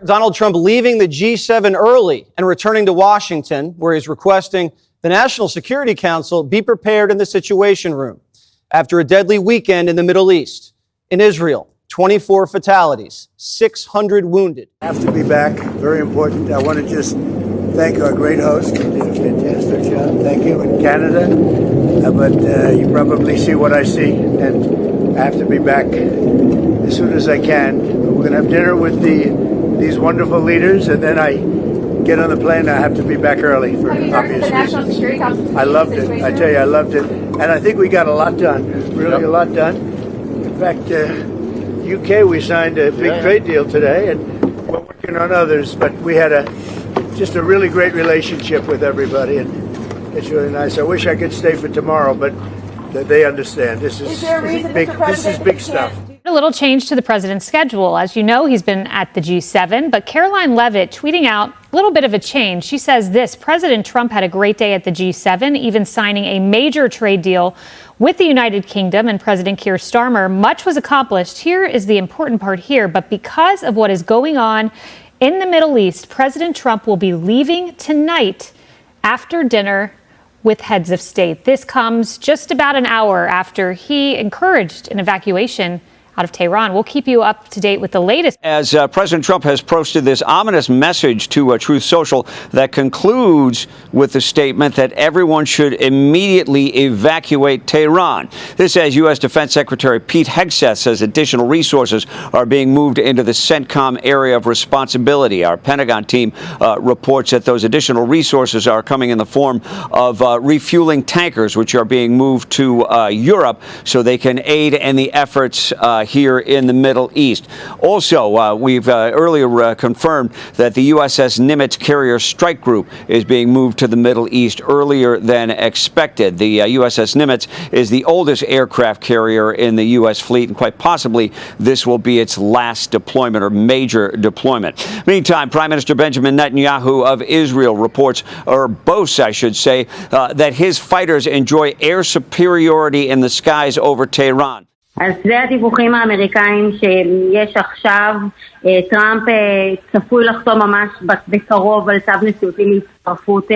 Donald Trump leaving the G7 early and returning to Washington, where he's requesting the National Security Council be prepared in the Situation Room after a deadly weekend in the Middle East. In Israel, 24 fatalities, 600 wounded. I have to be back. Very important. I want to just thank our great host. He did a fantastic job. Thank you. In Canada. But you probably see what I see. And I have to be back as soon as I can. We're going to have dinner with these wonderful leaders. And then I get on the plane. I have to be back early for obvious reasons. I loved it. I tell you, I loved it. And I think we got a lot done. Really a lot done. In fact, UK, we signed a big trade deal today, and we're working on others. But we had just a really great relationship with everybody, and it's really nice. I wish I could stay for tomorrow, but they understand. This is big stuff. A little change to the president's schedule. As you know, he's been at the G7, but Caroline Leavitt tweeting out a little bit of a change. She says this: President Trump had a great day at the G7, even signing a major trade deal with the United Kingdom and President Keir Starmer. Much was accomplished. Here is the important part here. But because of what is going on in the Middle East, President Trump will be leaving tonight after dinner with heads of state. This comes just about an hour after he encouraged an evacuation out of Tehran. We'll keep you up to date with the latest. As President Trump has posted this ominous message to Truth Social that concludes with the statement that everyone should immediately evacuate Tehran. This as U.S. Defense Secretary Pete Hegseth says additional resources are being moved into the CENTCOM area of responsibility. Our Pentagon team reports that those additional resources are coming in the form of refueling tankers, which are being moved to Europe so they can aid in the efforts here in the Middle East. Also, we've earlier confirmed that the USS Nimitz carrier strike group is being moved to the Middle East earlier than expected. The USS Nimitz is the oldest aircraft carrier in the U.S. fleet, and quite possibly this will be its last deployment or major deployment. Meantime, Prime Minister Benjamin Netanyahu of Israel reports, or boasts, I should say, that his fighters enjoy air superiority in the skies over Tehran. אז זה הדיווחים האמריקאים שיש עכשיו. טראמפ צפוי לחתום ממש בקרוב על צו נשיאותי להצטרפות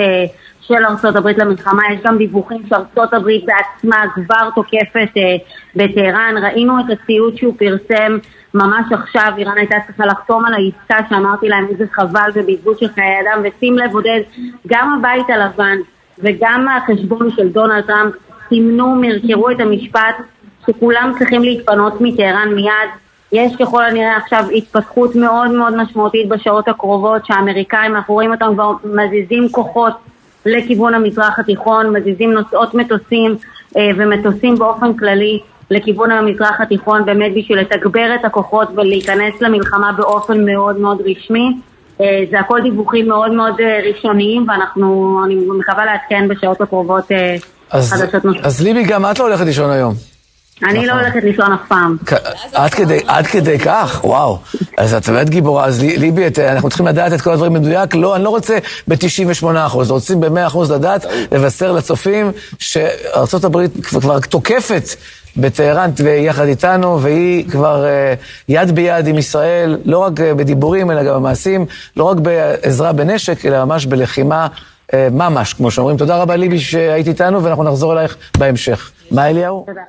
של ארצות הברית למלחמה. יש גם דיווחים שארצות הברית בעצמה כבר תוקפת בטהרן. ראינו את הציוד שהוא פרסם ממש עכשיו. איראן הייתה צריכה לחתום על העסקה שאמרתי להם איזה חבל ובזבוז של חיי אדם. ושים לב עודד, גם הבית הלבן וגם החשבון של דונלד טראמפ סימנו, מרקרו את המשפט שכולם צריכים להתפנות מטהרן מיד. יש ככל הנראה עכשיו התפתחות מאוד מאוד משמעותית בשעות הקרובות, שהאמריקאים, אנחנו רואים אותם כבר מזיזים כוחות לכיוון המזרח התיכון, מזיזים נוסעות מטוסים ומטוסים באופן כללי לכיוון המזרח התיכון, באמת בשביל לתגבר את הכוחות ולהיכנס למלחמה באופן מאוד מאוד רשמי. זה הכל דיווחים מאוד מאוד ראשוניים, אני מקווה לעדכן בשעות הקרובות חדשות נוספות. אז ליבי, גם את לא הולכת לישון היום. אני לא הולכת לישון אף פעם. עד כדי כך? וואו. אז את באמת גיבורה. אז ליבי, אנחנו צריכים לדעת את כל הדברים מדויק. לא, אני לא רוצה ב-98%. רוצים ב-100% לדעת, לבשר לצופים שארצות הברית כבר תוקפת בטהרן ויחד איתנו, והיא כבר יד ביד עם ישראל, לא רק בדיבורים, אלא גם במעשים, לא רק בעזרה בנשק, אלא ממש בלחימה ממש, כמו שאומרים. תודה רבה ליבי שהיית איתנו, ואנחנו נחזור אלייך בהמשך. מה אליהו? תודה.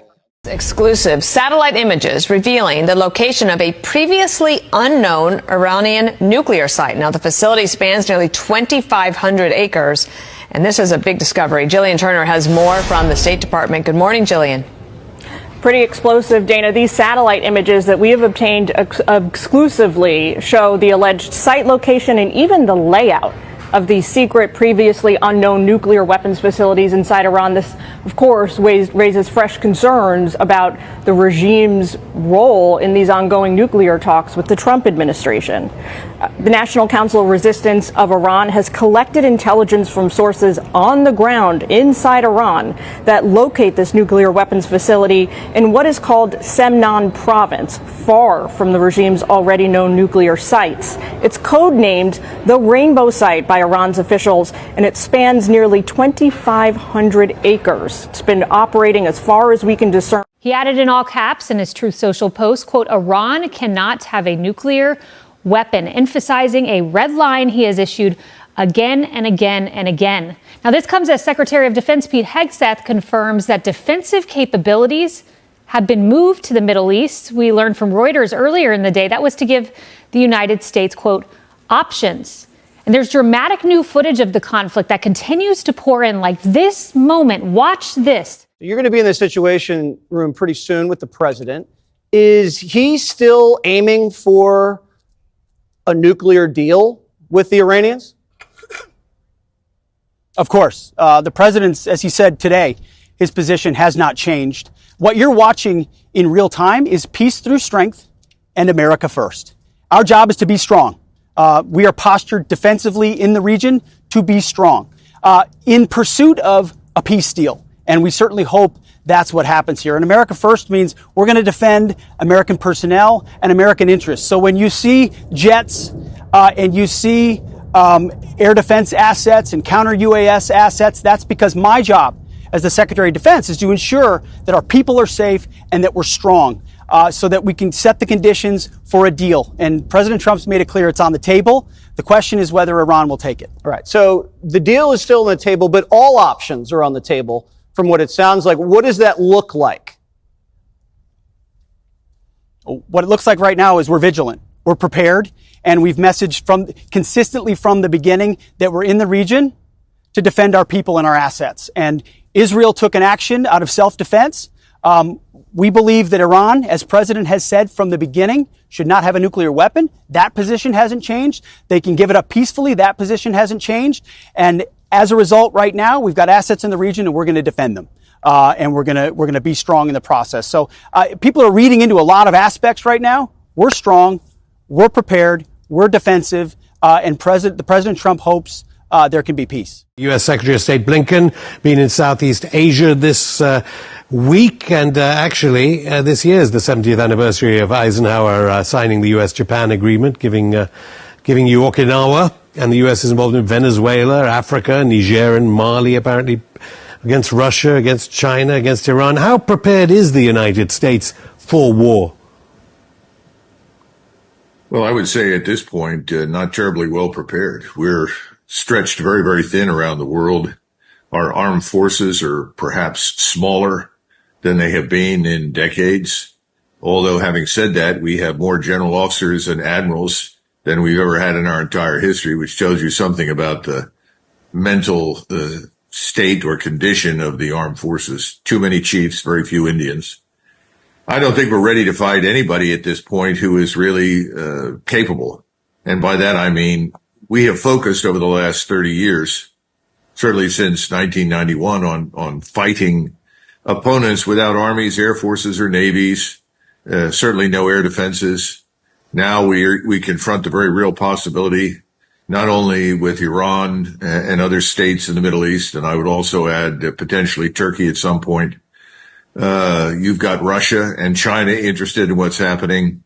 Exclusive satellite images revealing the location of a previously unknown Iranian nuclear site. Now, the facility spans nearly 2,500 acres, and this is a big discovery. Jillian Turner has more from the State Department. Good morning, Jillian. Pretty explosive, Dana. These satellite images that we have obtained exclusively show the alleged site location and even the layout of the secret, previously unknown nuclear weapons facilities inside Iran. This, of course, raises fresh concerns about the regime's role in these ongoing nuclear talks with the Trump administration. The National Council of Resistance of Iran has collected intelligence from sources on the ground inside Iran that locate this nuclear weapons facility in what is called Semnan province, far from the regime's already known nuclear sites. It's codenamed the Rainbow Site by Iran's officials, and it spans nearly 2,500 acres. It's been operating as far as we can discern. He added in all caps in his Truth Social post, quote, Iran cannot have a nuclear weapon, emphasizing a red line he has issued again and again and again. Now, this comes as Secretary of Defense Pete Hegseth confirms that defensive capabilities have been moved to the Middle East. We learned from Reuters earlier in the day that was to give the United States, quote, options. And there's dramatic new footage of the conflict that continues to pour in like this moment. Watch this. You're going to be in the Situation Room pretty soon with the president. Is he still aiming for a nuclear deal with the Iranians? Of course. The president's, as he said today, his position has not changed. What you're watching in real time is peace through strength and America first. Our job is to be strong. We are postured defensively in the region to be strong in pursuit of a peace deal. And we certainly hope that's what happens here. And America first means we're going to defend American personnel and American interests. So when you see jets and you see air defense assets and counter UAS assets, that's because my job as the Secretary of Defense is to ensure that our people are safe and that we're strong so that we can set the conditions for a deal. And President Trump's made it clear it's on the table. The question is whether Iran will take it. All right. So the deal is still on the table, but all options are on the table from what it sounds like. What does that look like? What it looks like right now is we're vigilant. We're prepared. And we've messaged consistently from the beginning that we're in the region to defend our people and our assets. And Israel took an action out of self-defense. We believe that Iran, as President has said from the beginning, should not have a nuclear weapon. That position hasn't changed. They can give it up peacefully. That position hasn't changed. And as a result, right now, we've got assets in the region and we're going to defend them. And we're going to be strong in the process. So people are reading into a lot of aspects right now. We're strong. We're prepared. We're defensive. And President Trump hopes there can be peace. U.S. Secretary of State Blinken been in Southeast Asia this week, and actually this year is the 70th anniversary of Eisenhower signing the U.S.-Japan agreement, giving you Okinawa, and the U.S. is involved in Venezuela, Africa, Niger, and Mali, apparently, against Russia, against China, against Iran. How prepared is the United States for war? Well, I would say at this point, not terribly well prepared. We're stretched very, very thin around the world. Our armed forces are perhaps smaller than they have been in decades. Although having said that, we have more general officers and admirals than we've ever had in our entire history, which tells you something about the mental state or condition of the armed forces. Too many chiefs, very few Indians. I don't think we're ready to fight anybody at this point who is really capable. And by that, I mean, we have focused over the last 30 years, certainly since 1991, on fighting opponents without armies, air forces, or navies, certainly no air defenses. Now we confront the very real possibility, not only with Iran and other states in the Middle East, and I would also add potentially Turkey at some point. You've got Russia and China interested in what's happening.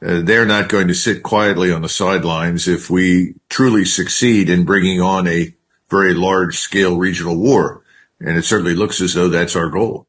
They're not going to sit quietly on the sidelines if we truly succeed in bringing on a very large-scale regional war. And it certainly looks as though that's our goal.